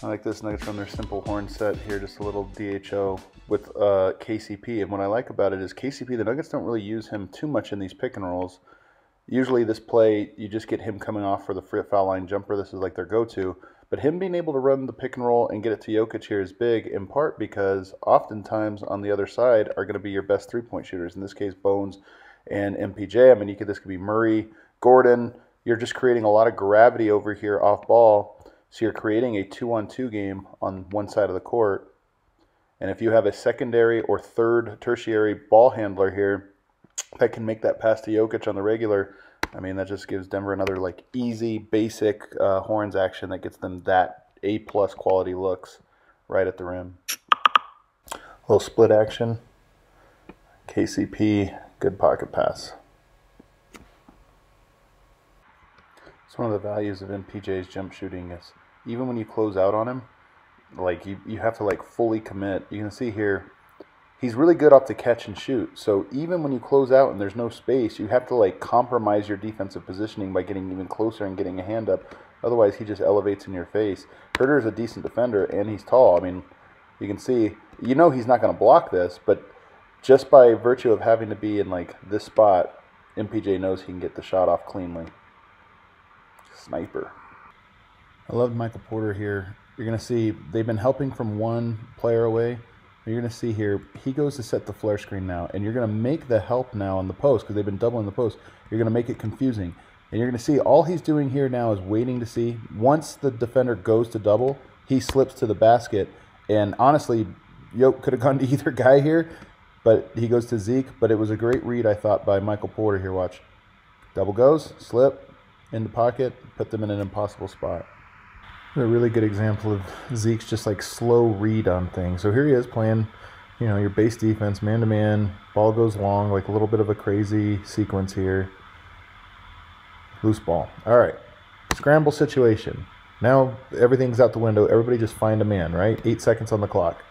I like this Nuggets run their simple horn set here, just a little DHO with KCP. And what I like about it is KCP, the Nuggets don't really use him too much in these pick and rolls. Usually this play, you just get him coming off for the free foul line jumper. This is like their go-to. But him being able to run the pick and roll and get it to Jokic here is big, in part because oftentimes on the other side are going to be your best three-point shooters. In this case, Bones and MPJ. I mean, this could be Murray, Gordon. You're just creating a lot of gravity over here off ball. So you're creating a 2-on-2 game on one side of the court. And if you have a secondary or third tertiary ball handler here that can make that pass to Jokic on the regular, I mean, that just gives Denver another like easy, basic horns action that gets them that A-plus quality looks right at the rim. A little split action. KCP, good pocket pass. It's one of the values of MPJ's jump shooting is even when you close out on him, like you have to like fully commit. You can see here, he's really good off the catch and shoot. So even when you close out and there's no space, you have to like compromise your defensive positioning by getting even closer and getting a hand up. Otherwise, he just elevates in your face. HUERTER is a decent defender and he's tall. I mean, you can see, you know he's not going to block this, but just by virtue of having to be in like this spot, MPJ knows he can get the shot off cleanly. Sniper. I love Michael Porter here. You're going to see they've been helping from one player away. You're going to see here, he goes to set the flare screen now, and you're going to make the help now on the post because they've been doubling the post. You're going to make it confusing. And you're going to see all he's doing here now is waiting to see. Once the defender goes to double, he slips to the basket. And honestly, Yoke could have gone to either guy here, but he goes to Zeke. But it was a great read, I thought, by Michael Porter here. Watch. Double goes, slip, in the pocket, put them in an impossible spot. A really good example of Zeke's just like slow read on things. So here he is playing, you know, your base defense, man-to-man. Ball goes long, like a little bit of a crazy sequence here. Loose ball. All right. Scramble situation. Now everything's out the window. Everybody just find a man, right? 8 seconds on the clock.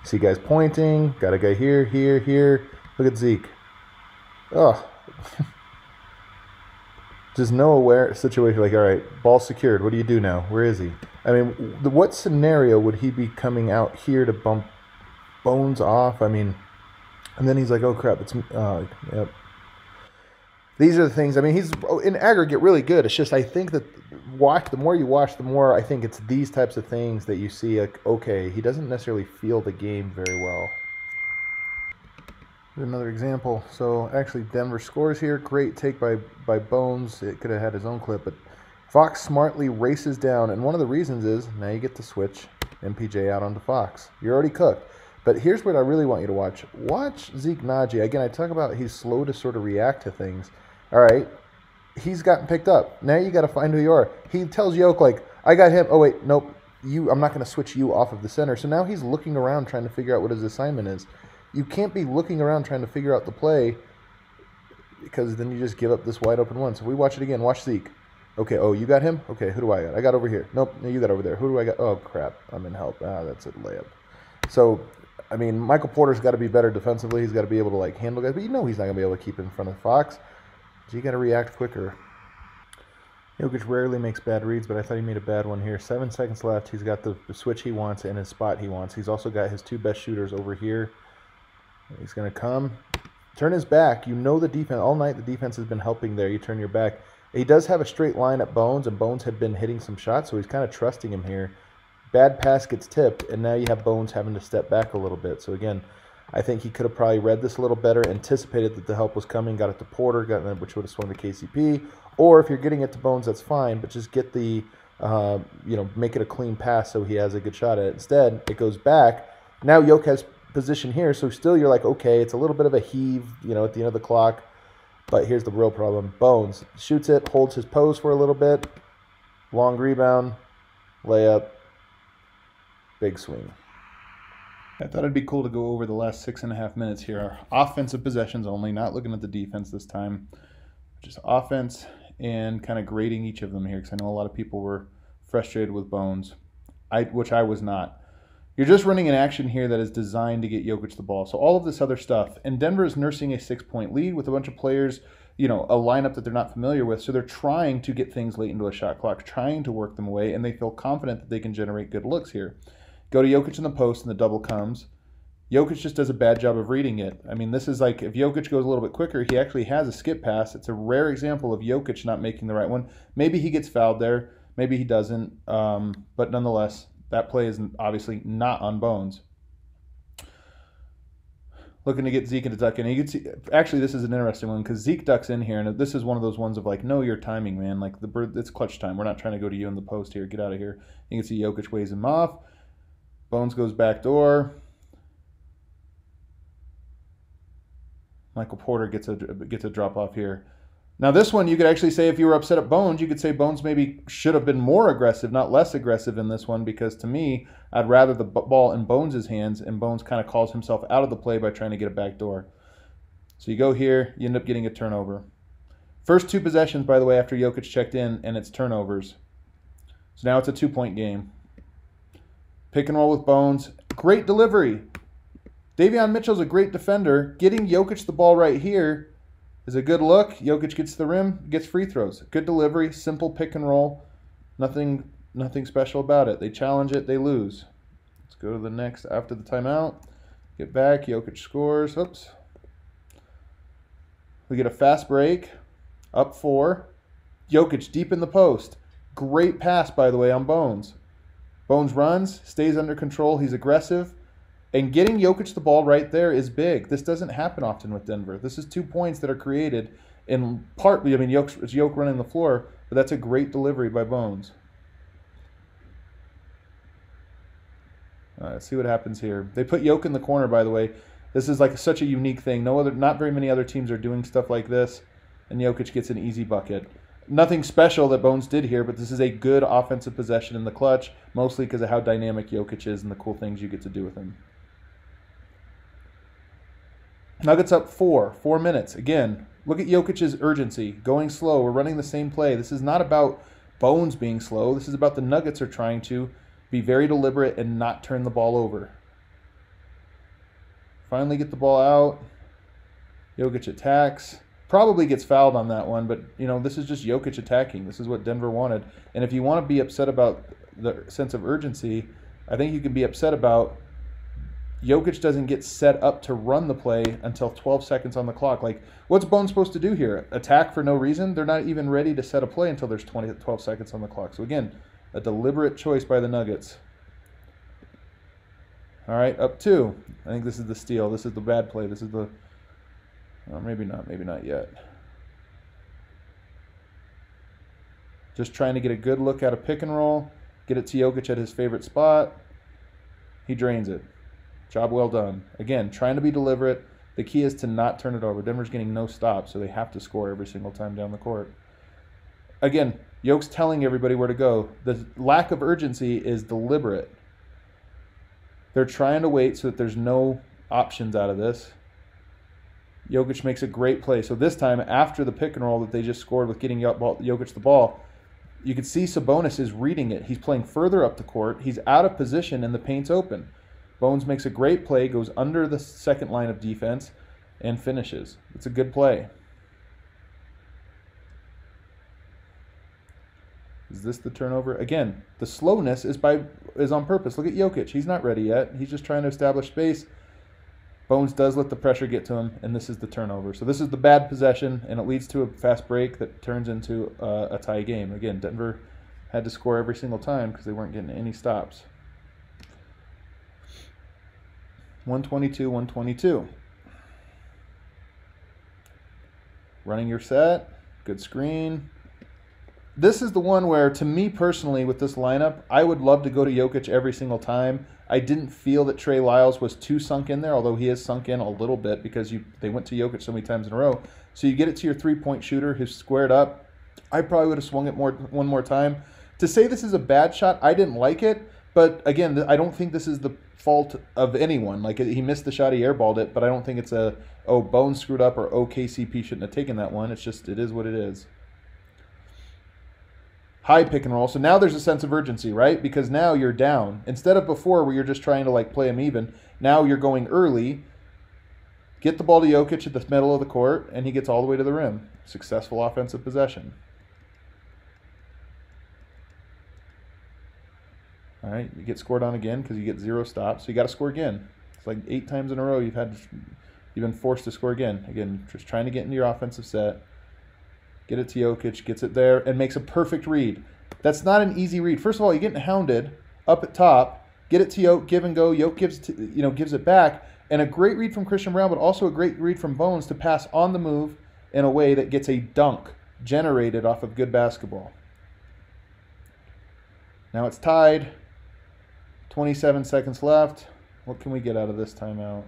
See guys pointing. Got a guy here, here, here. Look at Zeke. Oh. Just no aware situation, like, all right, ball secured. What do you do now? Where is he? I mean, what scenario would he be coming out here to bump Bones off? I mean, and then he's like, oh, crap, it's, yep. These are the things, I mean, he's, in aggregate, really good. It's just, I think that the more you watch, the more I think it's these types of things that you see, like, okay, he doesn't necessarily feel the game very well. Another example. So actually Denver scores here. Great take by Bones. It could have had his own clip, but Fox smartly races down. And one of the reasons is now you get to switch MPJ out onto Fox. You're already cooked. But here's what I really want you to watch. Watch Zeke Nnaji. Again, I talk about he's slow to sort of react to things. All right. He's gotten picked up. Now you got to find who you are. He tells Yoke, like, I got him. Oh, wait, nope. I'm not going to switch you off of the center. So now he's looking around trying to figure out what his assignment is. You can't be looking around trying to figure out the play because then you just give up this wide open one. So we watch it again. Watch Zeke. Okay, oh, you got him? Okay, who do I got? I got over here. Nope, no, you got over there. Who do I got? Oh, crap. I'm in help. Ah, that's a layup. So, I mean, Michael Porter's got to be better defensively. He's got to be able to, like, handle guys. But you know he's not going to be able to keep in front of Fox. So you got to react quicker. Jokic rarely makes bad reads, but I thought he made a bad one here. 7 seconds left. He's got the switch he wants and his spot he wants. He's also got his two best shooters over here. He's going to come, turn his back. You know the defense. All night the defense has been helping there. You turn your back. He does have a straight line at Bones, and Bones had been hitting some shots, so he's kind of trusting him here. Bad pass gets tipped, and now you have Bones having to step back a little bit. So, again, I think he could have probably read this a little better, anticipated that the help was coming, got it to Porter, which would have swung to KCP. Or if you're getting it to Bones, that's fine, but just get the, make it a clean pass so he has a good shot at it. Instead, it goes back. Now Yoke has position here, so still you're like, okay, it's a little bit of a heave, at the end of the clock. But here's the real problem. Bones shoots it, holds his pose for a little bit. Long rebound, layup, big swing. I thought it'd be cool to go over the last 6.5 minutes here. Our offensive possessions only, not looking at the defense this time. Just offense and kind of grading each of them here, because I know a lot of people were frustrated with Bones, which I was not. You're just running an action here that is designed to get Jokic the ball. So all of this other stuff. And Denver is nursing a 6-point lead with a bunch of players you know, a lineup that they're not familiar with. So they're trying to get things late into a shot clock, trying to work them away, and they feel confident that they can generate good looks here. Go to Jokic in the post, and the double comes. Jokic just does a bad job of reading it. I mean, this is like, if Jokic goes a little bit quicker, he actually has a skip pass. It's a rare example of Jokic not making the right one. Maybe he gets fouled there. Maybe he doesn't. But nonetheless, that play is obviously not on Bones. Looking to get Zeke into duck in. And you can see, actually, this is an interesting one because Zeke ducks in here, and this is one of those ones of like, know your timing, man. Like, it's clutch time. We're not trying to go to you in the post here. Get out of here. You can see Jokic weighs him off. Bones goes back door. Michael Porter gets a drop off here. Now this one, you could actually say, if you were upset at Bones, you could say Bones maybe should have been more aggressive, not less aggressive in this one, because to me, I'd rather the ball in Bones' hands, and Bones kind of calls himself out of the play by trying to get a back door. So you go here, you end up getting a turnover. First 2 possessions, by the way, after Jokic checked in, and it's turnovers. So now it's a 2-point game. Pick and roll with Bones. Great delivery. Davion Mitchell's a great defender. Getting Jokic the ball right here is a good look. Jokic gets the rim, gets free throws. Good delivery, simple pick and roll. Nothing special about it. They challenge it, they lose. Let's go to the next after the timeout. Get back, Jokic scores. Oops. We get a fast break. Up 4. Jokic deep in the post. Great pass, by the way, on Bones. Bones runs, stays under control. He's aggressive. And getting Jokic the ball right there is big. This doesn't happen often with Denver. This is 2 points that are created in part. I mean, it's Jokic running the floor, but that's a great delivery by Bones. All right, let's see what happens here. They put Jokic in the corner, by the way. This is like such a unique thing. Not very many other teams are doing stuff like this, and Jokic gets an easy bucket. Nothing special that Bones did here, but this is a good offensive possession in the clutch, mostly because of how dynamic Jokic is and the cool things you get to do with him. Nuggets up 4 minutes. Again, look at Jokic's urgency, going slow. We're running the same play. This is not about Bones being slow. This is about the Nuggets are trying to be very deliberate and not turn the ball over. Finally get the ball out. Jokic attacks. Probably gets fouled on that one, but you know, this is just Jokic attacking. This is what Denver wanted. And if you want to be upset about the sense of urgency, I think you can be upset about Jokic doesn't get set up to run the play until 12 seconds on the clock. Like, what's Bones supposed to do here? Attack for no reason? They're not even ready to set a play until there's 12 seconds on the clock. So again, a deliberate choice by the Nuggets. All right, up 2. I think this is the steal. This is the bad play. This is the... maybe not yet. Just trying to get a good look at a pick and roll. Get it to Jokic at his favorite spot. He drains it. Job well done. Again, trying to be deliberate. The key is to not turn it over. Denver's getting no stops, so they have to score every single time down the court. Again, Jokic's telling everybody where to go. The lack of urgency is deliberate. They're trying to wait so that there's no options out of this. Jokic makes a great play. So this time, after the pick and roll that they just scored with getting Jokic the ball, you can see Sabonis is reading it. He's playing further up the court. He's out of position, and the paint's open. Bones makes a great play, goes under the second line of defense, and finishes. It's a good play. Is this the turnover? Again, the slowness is on purpose. Look at Jokic. He's not ready yet. He's just trying to establish space. Bones does let the pressure get to him, and this is the turnover. So this is the bad possession, and it leads to a fast break that turns into a tie game. Again, Denver had to score every single time because they weren't getting any stops. 122. Running your set. Good screen. This is the one where, to me personally, with this lineup, I would love to go to Jokic every single time. I didn't feel that Trey Lyles was too sunk in there, although he is sunk in a little bit because they went to Jokic so many times in a row. So you get it to your three-point shooter who's squared up. I probably would have swung it one more time. To say this is a bad shot, I didn't like it. But again, I don't think this is the fault of anyone. Like, he missed the shot, he airballed it, but I don't think it's Bones screwed up or KCP shouldn't have taken that one. It's just, it is what it is. High pick and roll. So now there's a sense of urgency, right? Because now you're down. Instead of before where you're just trying to like play them even, now you're going early. get the ball to Jokic at the middle of the court, and he gets all the way to the rim. Successful offensive possession. All right, you get scored on again because you get 0 stops. So you got to score again. It's like 8 times in a row you've been forced to score again. Again, just trying to get into your offensive set. Get it to Jokic, gets it there, and makes a perfect read. That's not an easy read. First of all, you're getting hounded up at top. Get it to Jokic, give and go. Jokic gives it back, and a great read from Christian Braun, but also a great read from Bones to pass on the move in a way that gets a dunk generated off of good basketball. Now it's tied. 27 seconds left. What can we get out of this timeout?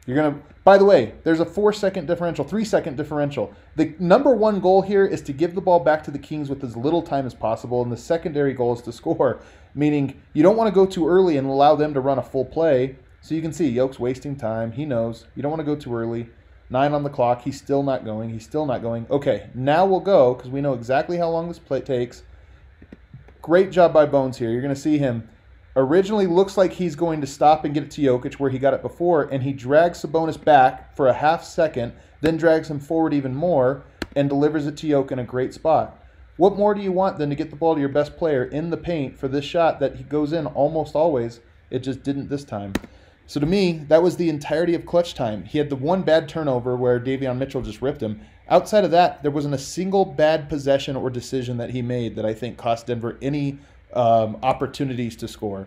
You're going to, by the way, there's a 4-second differential, 3-second differential. The #1 goal here is to give the ball back to the Kings with as little time as possible, and the secondary goal is to score, meaning you don't want to go too early and allow them to run a full play. So you can see Yoke's wasting time. He knows. You don't want to go too early. 9 on the clock. He's still not going. He's still not going. Okay, now we'll go because we know exactly how long this play takes. Great job by Bones here. You're going to see him. Originally looks like he's going to stop and get it to Jokic where he got it before, and he drags Sabonis back for a half second, then drags him forward even more, and delivers it to Jokic in a great spot. What more do you want than to get the ball to your best player in the paint for this shot that he goes in almost always? It just didn't this time. So to me, that was the entirety of clutch time. He had the one bad turnover where Davion Mitchell just ripped him. Outside of that, there wasn't a single bad possession or decision that he made that I think cost Denver any opportunities to score.